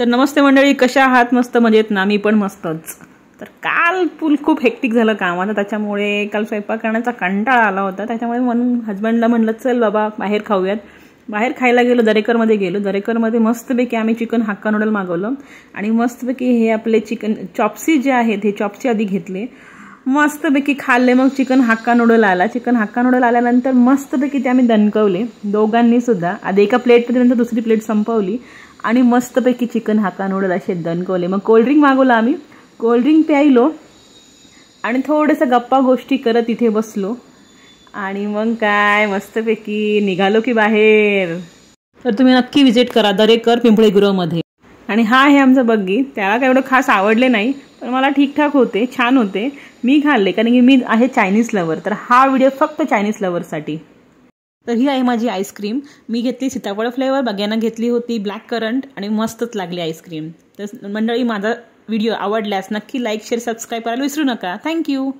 तर नमस्ते मंडळी, कशा आहात? मस्त मजेत ना? मी पण मस्तच. तर काल खूप हेक्टिक झालं कामाचं, त्याच्यामुळे काल स्वयंपाक करण्याचा कंटाळा आला होता. त्याच्यामुळे म्हणून हजबंडला म्हणलं चल बाबा बाहेर खाऊयात. बाहेर खायला गेलो, दरेकरमध्ये गेलो. दरेकरमध्ये मस्तपैकी आम्ही चिकन हक्का नूडल मागवलं आणि मस्तपैकी हे आपले चिकन चॉप्सी जे आहेत हे चॉप्सी आधी घेतले, मस्तपैकी खाल्ले. मग चिकन हक्का नूडल आला. चिकन हक्का नूडल आल्यानंतर मस्तपैकी ते आम्ही दणकवले दोघांनी सुद्धा. आधी एका प्लेटमध्ये नंतर दुसरी प्लेट संपवली आणि मस्तपैकी चिकन हक्का नूडल असे दणकवले. मग कोल्ड्रिंक मागवलं आम्ही, कोल्ड्रिंक प्यायलो आणि थोडंसं गप्पा गोष्टी करत इथे बसलो आणि मग काय मस्तपैकी निघालो की बाहेर. तर तुम्ही नक्की विजिट करा दरेकर पिंपळे गृहमध्ये. आणि हा आहे आमचा बग्गी. त्याला काय एवढं खास आवडले नाही, पण मला ठीकठाक होते, छान होते. मी खाल्ले कारण की मी आहे चायनीज लवर. तर हा व्हिडिओ फक्त चायनीज लवरसाठी. तर ही आहे माझी आईस्क्रीम. मी घेतली सीताफळ फ्लेवर, बग्यानं घेतली होती ब्लॅक करंट आणि मस्तच लागली आईस्क्रीम. तर मंडळी, माझा व्हिडिओ आवडल्यास नक्की लाईक शेअर सबस्क्राईब करायला विसरू नका. थँक्यू.